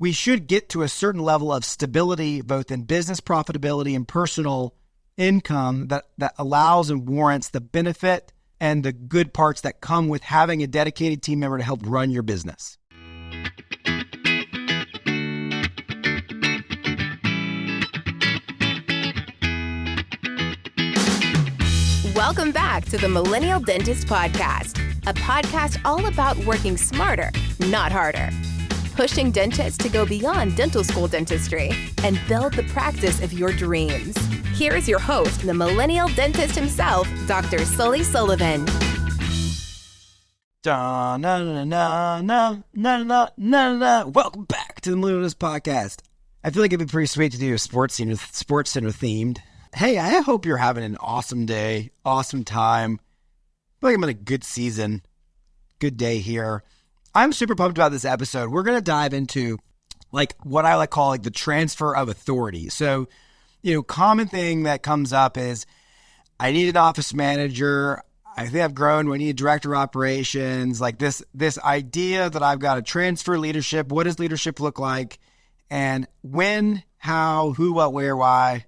we should get to a certain level of stability, both in business profitability and personal income that allows and warrants the benefit and the good parts that come with having a dedicated team member to help run your business. Welcome back to the Millennial Dentist Podcast, a podcast all about working smarter, not harder. Pushing dentists to go beyond dental school dentistry and build the practice of your dreams. Here is your host, the millennial dentist himself, Dr. Sully Sullivan. Welcome back to the Millennial Dentist Podcast. I feel like it'd be pretty sweet to do a Sports Center themed. Hey, I hope you're having an awesome day, awesome time. I feel like I'm in a good season, good day here. I'm super pumped about this episode. We're going to dive into like what I call like the transfer of authority. So, common thing that comes up is I need an office manager. I think I've grown. I need a director of operations. Like this idea that I've got to transfer leadership. What does leadership look like? And when, how, who, what, where, why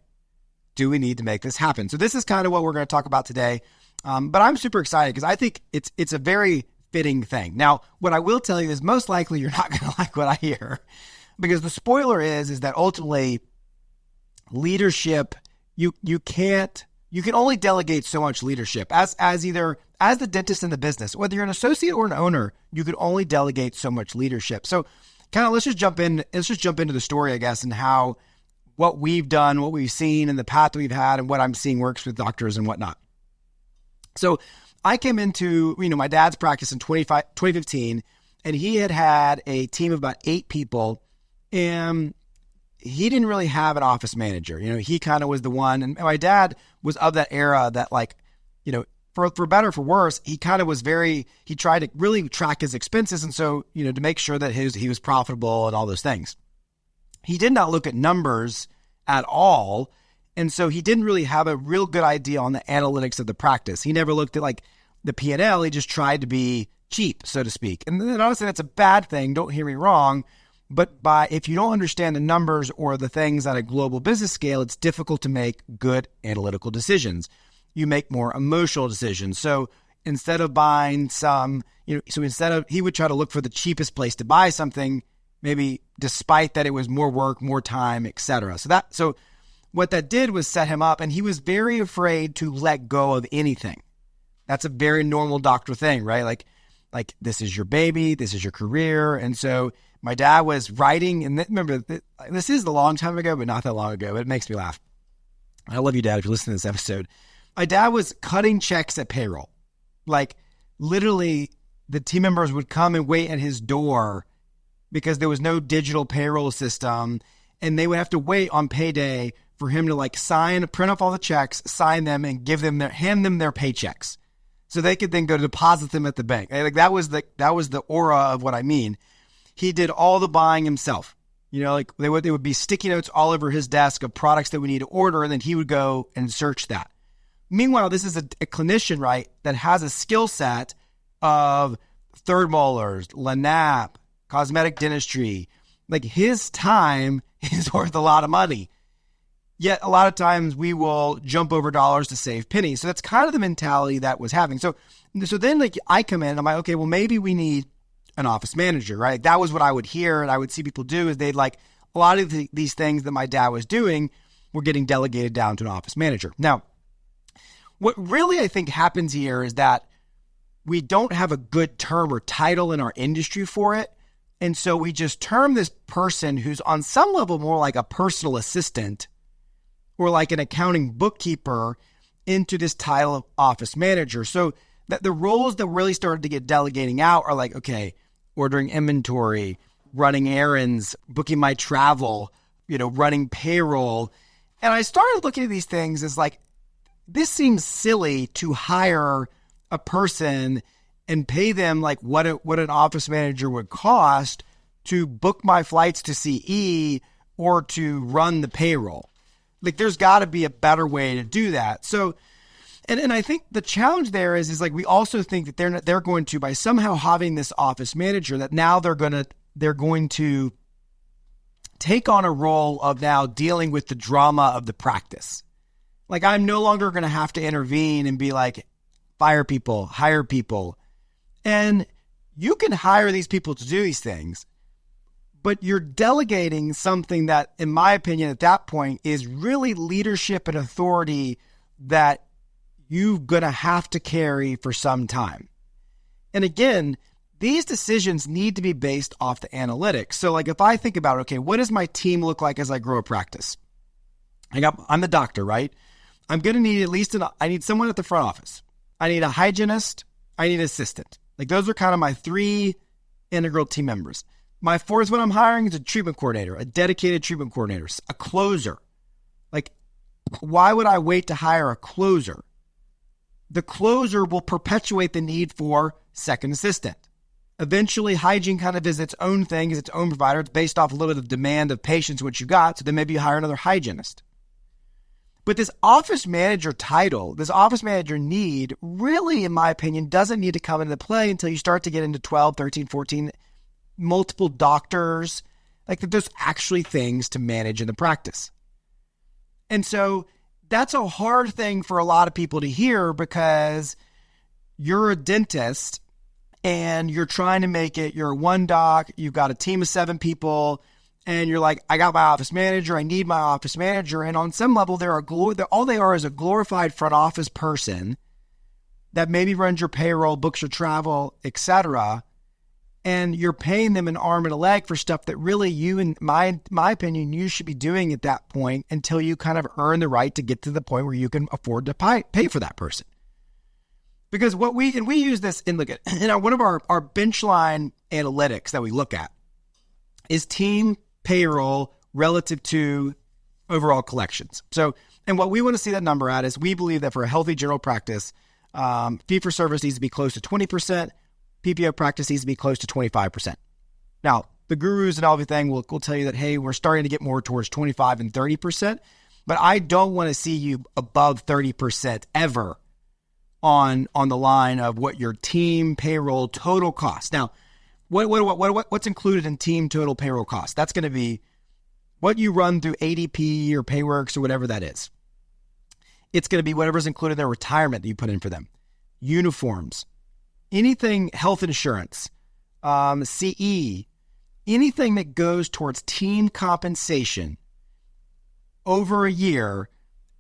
do we need to make this happen? So this is kind of what we're going to talk about today. But I'm super excited because I think it's a very fitting thing. Now, what I will tell you is most likely you're not going to like what I hear, because the spoiler is that ultimately leadership, you can only delegate so much leadership as the dentist in the business, whether you're an associate or an owner, you can only delegate so much leadership. So kind of let's just jump into the story, I guess, and how what we've done, what we've seen, and the path that we've had, and what I'm seeing works with doctors and whatnot. So I came into, my dad's practice in 2015, and he had a team of about 8 people, and he didn't really have an office manager. He kind of was the one, and my dad was of that era that for better or for worse, he kind of was he tried to really track his expenses, and so, to make sure that he was profitable and all those things. He did not look at numbers at all, and so he didn't really have a real good idea on the analytics of the practice. He never looked at like the P&L. He just tried to be cheap, so to speak. And then honestly, that's a bad thing. Don't hear me wrong. But if you don't understand the numbers or the things at a global business scale, it's difficult to make good analytical decisions. You make more emotional decisions. So instead of buying he would try to look for the cheapest place to buy something, maybe despite that it was more work, more time, etc. So what that did was set him up, and he was very afraid to let go of anything. That's a very normal doctor thing, right? Like this is your baby, this is your career. And so my dad was writing, and remember, this is a long time ago, but not that long ago. It makes me laugh. I love you, Dad, if you listen to this episode. My dad was cutting checks at payroll. Like literally the team members would come and wait at his door because there was no digital payroll system, and they would have to wait on payday for him to print off all the checks, sign them, and hand them their paychecks, so they could then go to deposit them at the bank. Like that was the aura of what I mean. He did all the buying himself. Like they would be sticky notes all over his desk of products that we need to order, and then he would go and search that. Meanwhile, this is a clinician, right, that has a skill set of third molars, LANAP, cosmetic dentistry. Like his time is worth a lot of money. Yet a lot of times we will jump over dollars to save pennies. So that's kind of the mentality that was having. So then I come in and I'm like, okay, well, maybe we need an office manager, right? That was what I would hear and I would see people do is they'd like a lot of these things that my dad was doing were getting delegated down to an office manager. Now, what really I think happens here is that we don't have a good term or title in our industry for it. And so we just term this person who's on some level more like a personal assistant or like an accounting bookkeeper into this title of office manager. So that the roles that really started to get delegating out are like, okay, ordering inventory, running errands, booking my travel, running payroll. And I started looking at these things as like, this seems silly to hire a person and pay them like what an office manager would cost to book my flights to CE or to run the payroll. Like there's got to be a better way to do that. So, and I think the challenge there is like we also think that they're going to, by somehow having this office manager, that now they're going to take on a role of now dealing with the drama of the practice. Like, I'm no longer going to have to intervene and be like, fire people, hire people. And you can hire these people to do these things, but you're delegating something that, in my opinion, at that point is really leadership and authority that you're going to have to carry for some time. And again, these decisions need to be based off the analytics. So like if I think about, okay, what does my team look like as I grow a practice? I'm the doctor, right? I'm going to need I need someone at the front office. I need a hygienist. I need an assistant. Like those are kind of my 3 integral team members. My 4th one I'm hiring is a treatment coordinator, a dedicated treatment coordinator, a closer. Like, why would I wait to hire a closer? The closer will perpetuate the need for second assistant. Eventually, hygiene kind of is its own thing, is its own provider. It's based off a little bit of demand of patients, which you got. So then maybe you hire another hygienist. But this office manager title, this office manager need, really, in my opinion, doesn't need to come into play until you start to get into 12, 13, 14, multiple doctors. Like there's actually things to manage in the practice. And so that's a hard thing for a lot of people to hear because you're a dentist and you're trying to make it, you're one doc, you've got a team of 7 people, and you're like, I got my office manager, I need my office manager. And on some level, all they are is a glorified front office person that maybe runs your payroll, books your travel, etc. And you're paying them an arm and a leg for stuff that really you, in my opinion, you should be doing at that point until you kind of earn the right to get to the point where you can afford to pay for that person. Because we use this in one of our bench line analytics that we look at is team payroll relative to overall collections. So, and what we want to see that number at is we believe that for a healthy general practice, fee-for-service needs to be close to 20%, PPO practice needs to be close to 25%. Now, the gurus and everything will tell you that, hey, we're starting to get more towards 25 and 30%, but I don't want to see you above 30% ever on the line of what your team payroll total costs. Now, what's included in team total payroll cost? That's going to be what you run through ADP or Payworks or whatever that is. It's going to be whatever's included in their retirement that you put in for them. Uniforms, anything health insurance, CE, anything that goes towards team compensation over a year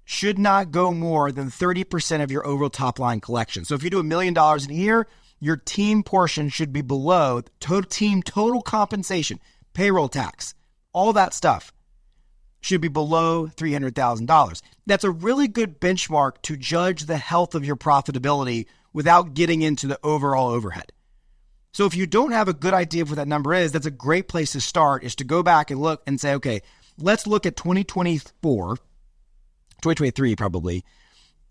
should not go more than 30% of your overall top line collection. So if you do $1 million in a year, your team portion should be below total compensation, payroll tax, all that stuff should be below $300,000. That's a really good benchmark to judge the health of your profitability without getting into the overall overhead. So if you don't have a good idea of what that number is, that's a great place to start, is to go back and look and say, okay, let's look at 2023 probably,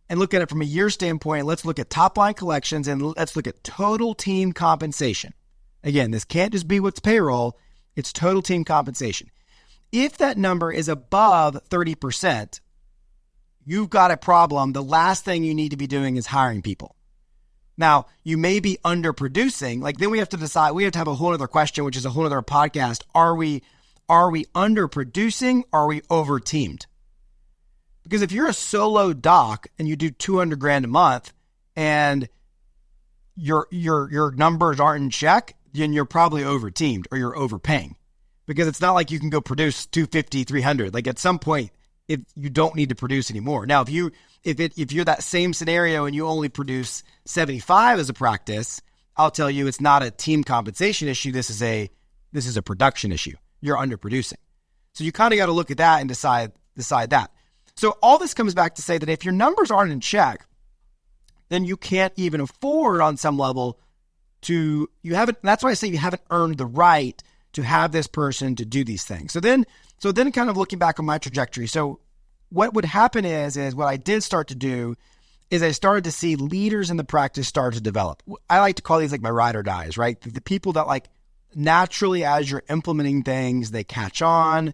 and look at it from a year standpoint. Let's look at top line collections and let's look at total team compensation. Again, this can't just be what's payroll, it's total team compensation. If that number is above 30%, you've got a problem. The last thing you need to be doing is hiring people. Now, you may be underproducing. Like, then we have to decide, we have to have a whole other question, which is a whole other podcast. Are we underproducing? Are we over-teamed? Because if you're a solo doc and you do $200,000 a month and your numbers aren't in check, then you're probably over-teamed or you're overpaying. Because it's not like you can go produce 250, 300. Like, at some point, if you don't need to produce anymore. Now, if you're that same scenario and you only produce 75 as a practice, I'll tell you it's not a team compensation issue. This is a production issue. You're underproducing. So you kind of got to look at that and decide that. So all this comes back to say that if your numbers aren't in check, then you can't even afford on some level that's why I say you haven't earned the right to have this person to do these things. So then kind of looking back on my trajectory. So what would happen is what I did start to do is I started to see leaders in the practice start to develop. I like to call these like my ride or dies, right? The people that like naturally as you're implementing things, they catch on,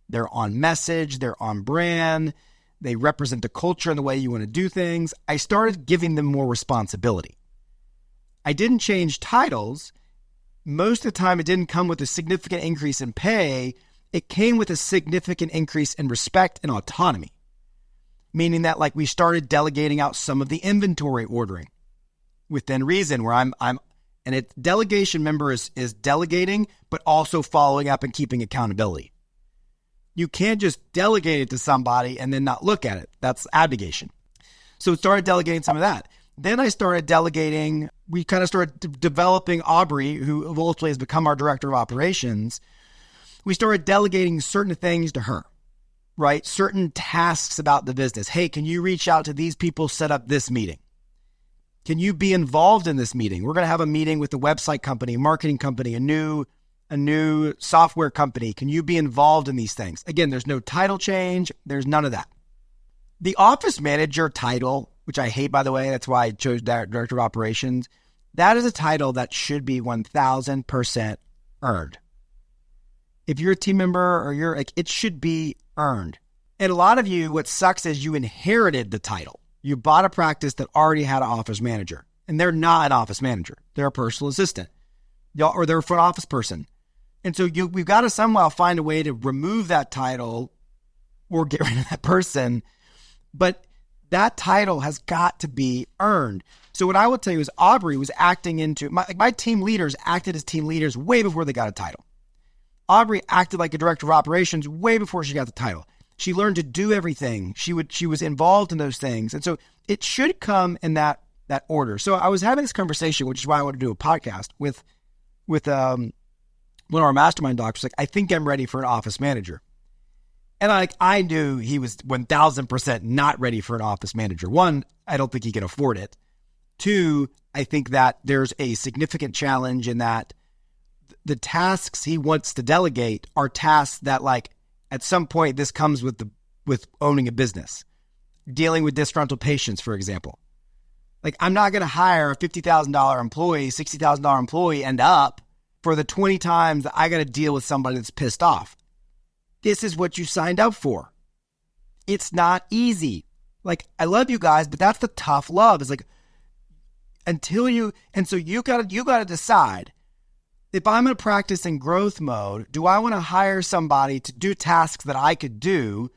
they're on message, they're on brand, they represent the culture and the way you want to do things. I started giving them more responsibility. I didn't change titles. Most of the time, it didn't come with a significant increase in pay. it came with a significant increase in respect and autonomy, meaning that like we started delegating out some of the inventory ordering within reason, where and it delegation member is delegating, but also following up and keeping accountability. You can't just delegate it to somebody and then not look at it. That's abnegation. So it started delegating some of that. Then I started delegating, we kind of started developing Aubrey, who ultimately has become our director of operations. We started delegating certain things to her, right? Certain tasks about the business. Hey, can you reach out to these people, set up this meeting? Can you be involved in this meeting? We're going to have a meeting with the website company, marketing company, a new software company. Can you be involved in these things? Again, there's no title change. There's none of that. The office manager title, which I hate, by the way, that's why I chose director of operations. That is a title that should be 1,000% earned. If you're a team member or it should be earned. And a lot of you, what sucks is you inherited the title. You bought a practice that already had an office manager, and they're not an office manager. They're a personal assistant, or they're a front office person. And so we've got to somehow find a way to remove that title or get rid of that person. But that title has got to be earned. So what I will tell you is Aubrey was acting into, my team leaders acted as team leaders way before they got a title. Aubrey acted like a director of operations way before she got the title. She learned to do everything. She was involved in those things. And so it should come in that order. So I was having this conversation, which is why I want to do a podcast with one of our mastermind doctors. Like, I think I'm ready for an office manager. And I knew he was 1,000% not ready for an office manager. One, I don't think he can afford it. Two, I think that there's a significant challenge in that the tasks he wants to delegate are tasks that, like, at some point this comes with owning a business. Dealing with disgruntled patients, for example. Like, I'm not going to hire a $50,000 employee, $60,000 employee and up for the 20 times that I got to deal with somebody that's pissed off. This is what you signed up for. It's not easy. Like, I love you guys, but that's the tough love. It's like, and so you got to decide, if I'm in a practice in growth mode, do I want to hire somebody to do tasks that I could do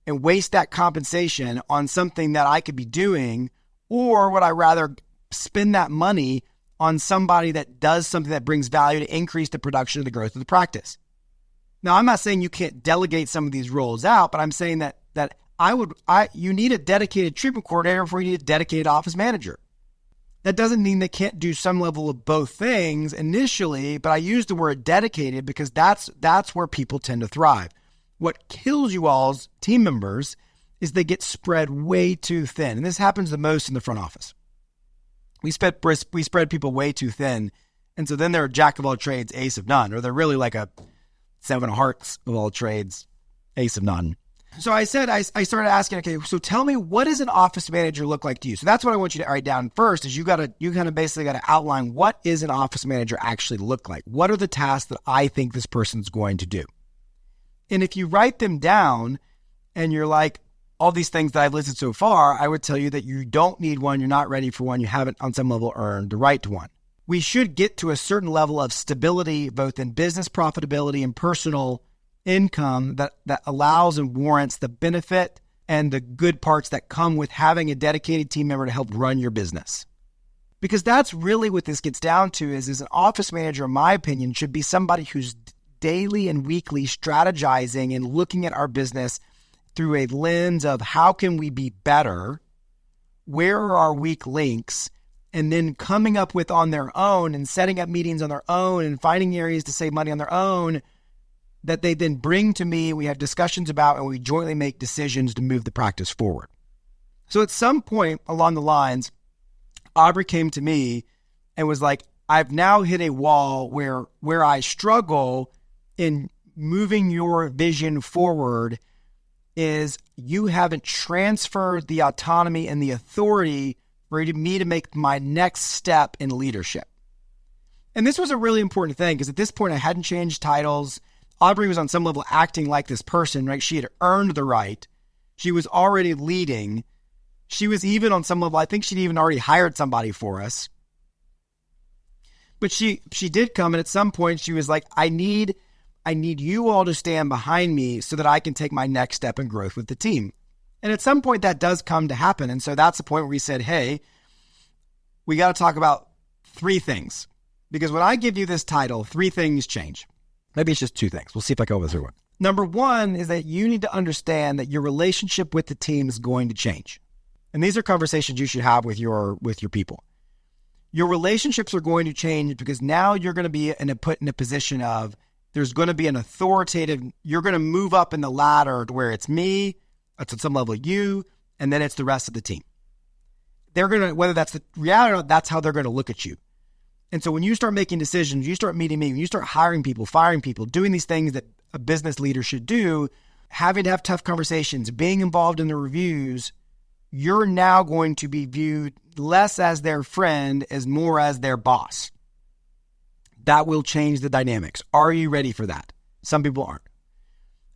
and waste that compensation on something that I could be doing? Or would I rather spend that money on somebody that does something that brings value to increase the production of the growth of the practice? Now, I'm not saying you can't delegate some of these roles out, but I'm saying that you need a dedicated treatment coordinator before you need a dedicated office manager. That doesn't mean they can't do some level of both things initially, but I use the word dedicated because that's where people tend to thrive. What kills you all's team members is they get spread way too thin. And this happens the most in the front office. We spread people way too thin. And so then they're a jack of all trades, ace of none, or they're really like a seven of hearts of all trades, ace of none. So I started asking, okay, so tell me, what does an office manager look like to you? So that's what I want you to write down first, is you kind of basically got to outline, what is an office manager actually look like? What are the tasks that I think this person's going to do? And if you write them down and you're like, all these things that I've listed so far, I would tell you that you don't need one, you're not ready for one, you haven't on some level earned the right to one. We should get to a certain level of stability, both in business profitability and personal income, that allows and warrants the benefit and the good parts that come with having a dedicated team member to help run your business. Because that's really what this gets down to is an office manager, in my opinion, should be somebody who's daily and weekly strategizing and looking at our business through a lens of how can we be better, where are our weak links, and then coming up with on their own and setting up meetings on their own and finding areas to save money on their own that they then bring to me, we have discussions about, and we jointly make decisions to move the practice forward. So at some point along the lines, Aubrey came to me and was like, I've now hit a wall where I struggle in moving your vision forward, is you haven't transferred the autonomy and the authority for me to make my next step in leadership. And this was a really important thing, because at this point I hadn't changed titles. Aubrey was on some level acting like this person, right? She had earned the right. She was already leading. She was even on some level, I think she'd even already hired somebody for us. But she did come, and at some point she was like, I need I need you all to stand behind me so that I can take my next step in growth with the team. And at some point that does come to happen. And so that's the point where we said, hey, we got to talk about 3 things. Because when I give you this title, 3 things change. Maybe it's just 2 things. We'll see if I go through one. Number 1 is that you need to understand that your relationship with the team is going to change. And these are conversations you should have with your people. Your relationships are going to change because now you're going to be put in a position of there's going to be an authoritative, you're going to move up in the ladder to where it's me, it's at some level you, and then it's the rest of the team. They're going to, whether that's the reality or not, that's how they're going to look at you. And so when you start making decisions, you start meeting me, when you start hiring people, firing people, doing these things that a business leader should do, having to have tough conversations, being involved in the reviews, you're now going to be viewed less as their friend, as more as their boss. That will change the dynamics. Are you ready for that? Some people aren't.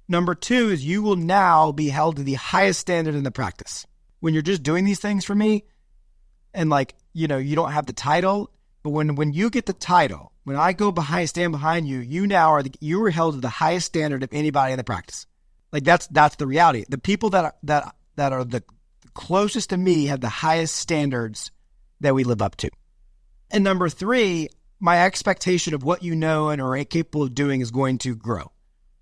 Number 2 is you will now be held to the highest standard in the practice. When you're just doing these things for me and you don't have the title, but when you get the title, when I stand behind you, you are held to the highest standard of anybody in the practice. That's the reality. The people that are the closest to me have the highest standards that we live up to. And number 3, my expectation of what you know and are capable of doing is going to grow.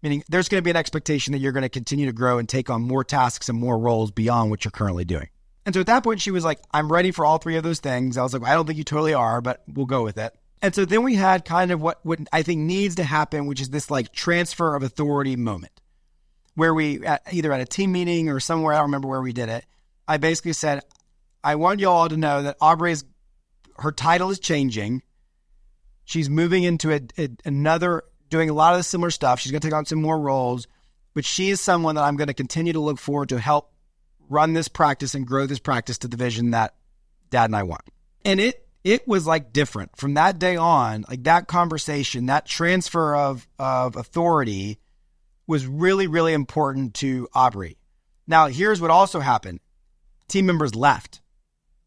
Meaning there's going to be an expectation that you're going to continue to grow and take on more tasks and more roles beyond what you're currently doing. And so at that point, she was like, I'm ready for all 3 of those things. I was like, I don't think you totally are, but we'll go with it. And so then we had kind of what I think needs to happen, which is this transfer of authority moment where we either at a team meeting or somewhere, I don't remember where we did it. I basically said, I want you all to know that her title is changing. She's moving into another, doing a lot of the similar stuff. She's going to take on some more roles, but she is someone that I'm going to continue to look forward to help run this practice and grow this practice to the vision that Dad and I want. And it was different from that day on. That conversation, that transfer of authority was really, really important to Aubrey. Now, here's what also happened. Team members left.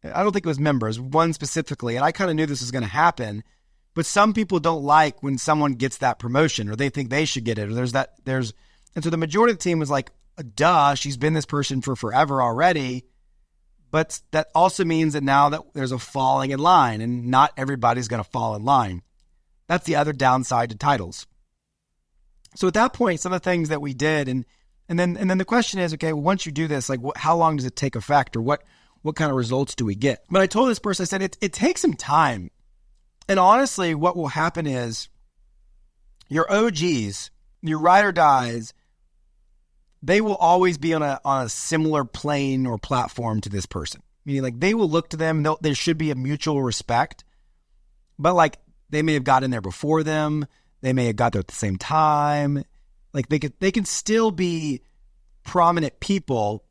I don't think it was members, one specifically, and I kind of knew this was going to happen, but some people don't like when someone gets that promotion or they think they should get it, or and so the majority of the team was like, duh, she's been this person for forever already, but that also means that now that there's a falling in line, and not everybody's going to fall in line. That's the other downside to titles. So at that point, some of the things that we did, and then the question is, okay, well, once you do this, how long does it take effect, or what kind of results do we get? But I told this person, I said, it takes some time. And honestly, what will happen is your OGs, your ride or dies, they will always be on a similar plane or platform to this person. Meaning they will look to them, there should be a mutual respect, but they may have got in there before them. They may have got there at the same time. They can still be prominent people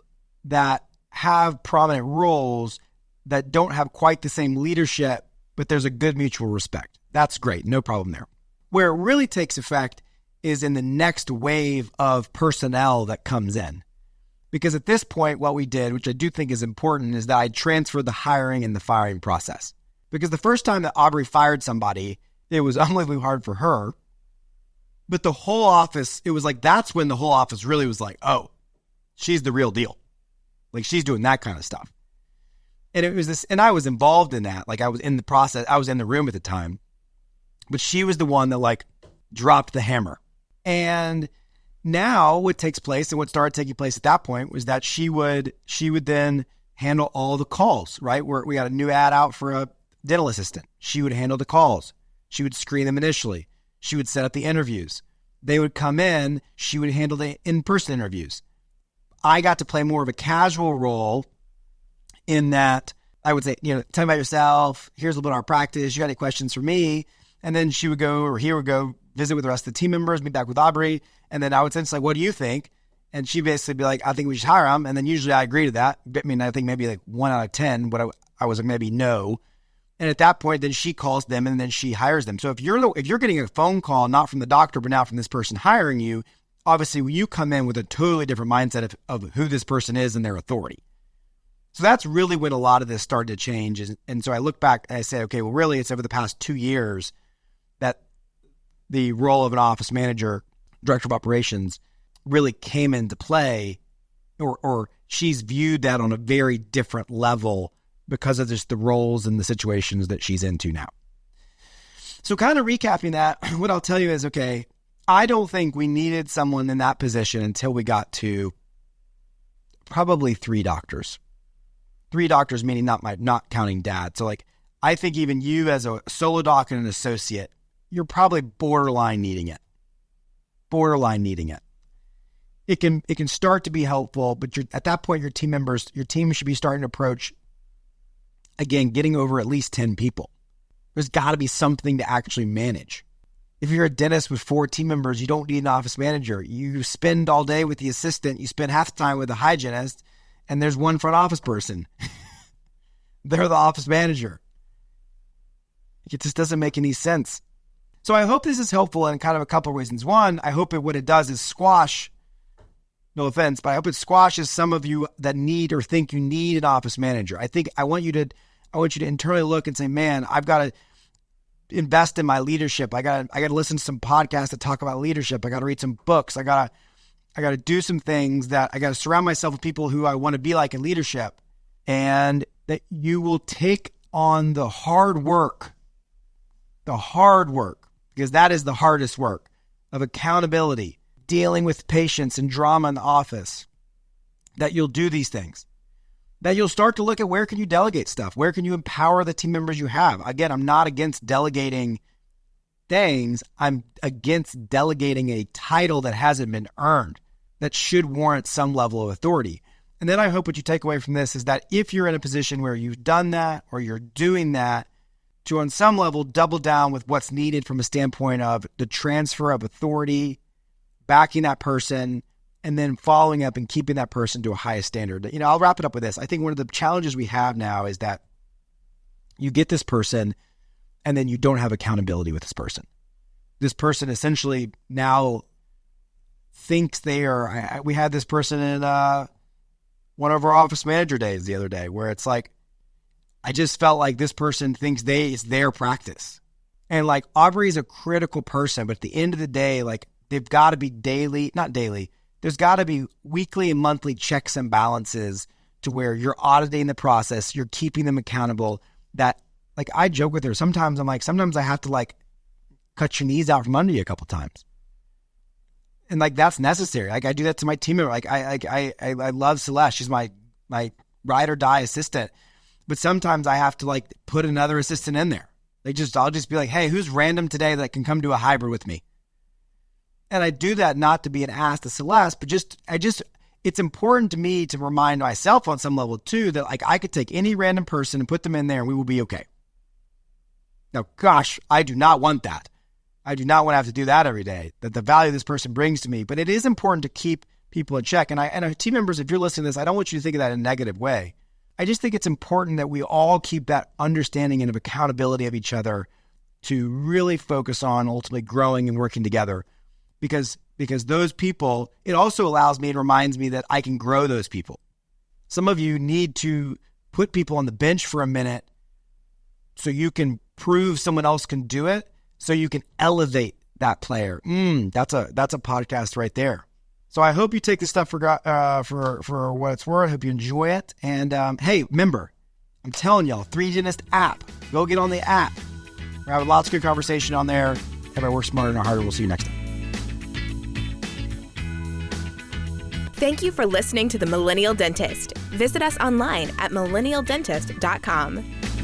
that have prominent roles that don't have quite the same leadership, but there's a good mutual respect. That's great. No problem there. Where it really takes effect is in the next wave of personnel that comes in. Because at this point, what we did, which I do think is important, is that I transferred the hiring and the firing process. Because the first time that Aubrey fired somebody, it was unbelievably hard for her. But the whole office, it was that's when the whole office really was oh, she's the real deal. She's doing that kind of stuff. And it was this, and I was involved in that. I was in the process, I was in the room at the time. But she was the one that dropped the hammer. And now what takes place and what started taking place at that point was that she would then handle all the calls, right? We got a new ad out for a dental assistant. She would handle the calls. She would screen them initially. She would set up the interviews. They would come in. She would handle the in-person interviews. I got to play more of a casual role in that I would say, tell me about yourself. Here's a little bit of our practice. You got any questions for me? And then she would go, or he would go visit with the rest of the team members, meet back with Aubrey. And then I would say, what do you think? And she'd basically be like, I think we should hire him. And then usually I agree to that. I think maybe 1 out of 10, but I was maybe no. And at that point, then she calls them and then she hires them. So if you're getting a phone call, not from the doctor, but now from this person hiring you, obviously you come in with a totally different mindset of who this person is and their authority. So that's really when a lot of this started to change. And so I look back and I say, okay, well, really it's over the past 2 years that the role of an office manager director of operations really came into play, or she's viewed that on a very different level because of just the roles and the situations that she's into now. So kind of recapping that, what I'll tell you is, okay, I don't think we needed someone in that position until we got to probably 3 doctors. 3 doctors meaning not counting dad. So like, I think even you as a solo doc and an associate, you're probably borderline needing it. It can start to be helpful, but at that point, your team should be starting to approach, again, getting over at least 10 people. There's got to be something to actually manage. If you're a dentist with 4 team members, you don't need an office manager. You spend all day with the assistant. You spend half the time with the hygienist, and there's one front office person. They're the office manager. It just doesn't make any sense. So I hope this is helpful in kind of a couple of reasons. One, I hope what it does is squash, no offense, but I hope it squashes some of you that need or think you need an office manager. I want you to internally look and say, man, I've got to invest in my leadership. I got to listen to some podcasts that talk about leadership. I got to read some books. I got to do some things that I got to surround myself with people who I want to be like in leadership, and that you will take on the hard work, because that is the hardest work of accountability, dealing with patients and drama in the office, that you'll do these things, that you'll start to look at where can you delegate stuff? Where can you empower the team members you have? Again, I'm not against delegating things. I'm against delegating a title that hasn't been earned, that should warrant some level of authority. And then I hope what you take away from this is that if you're in a position where you've done that or you're doing that, to on some level double down with what's needed from a standpoint of the transfer of authority, backing that person, and then following up and keeping that person to a highest standard. I'll wrap it up with this. I think one of the challenges we have now is that you get this person and then you don't have accountability with this person. This person essentially now thinks they are, we had this person in one of our office manager days the other day where it's like, I just felt like this person thinks it's their practice. And like Aubrey is a critical person, but at the end of the day, like they've got to be there's got to be weekly and monthly checks and balances to where you're auditing the process, you're keeping them accountable. That, like, I joke with her. Sometimes I have to like cut your knees out from under you a couple times. And like, that's necessary. Like I do that to my team member. Like I love Celeste. She's my ride or die assistant. But sometimes I have to like put another assistant in there. I'll just be like, hey, who's random today that can come to a hybrid with me? And I do that not to be an ass to Celeste, but it's important to me to remind myself on some level too, that like I could take any random person and put them in there and we will be okay. Now, gosh, I do not want that. I do not want to have to do that every day, that the value this person brings to me, but it is important to keep people in check. And team members, if you're listening to this, I don't want you to think of that in a negative way. I just think it's important that we all keep that understanding and of accountability of each other to really focus on ultimately growing and working together, because those people, it also allows me and reminds me that I can grow those people. Some of you need to put people on the bench for a minute so you can prove someone else can do it, so you can elevate that player. That's a podcast right there. So I hope you take this stuff for what it's worth. I hope you enjoy it. And hey, remember, I'm telling y'all, 3Dentist app. Go get on the app. We're having lots of good conversation on there. Everybody work smarter, not harder. We'll see you next time. Thank you for listening to The Millennial Dentist. Visit us online at millennialdentist.com.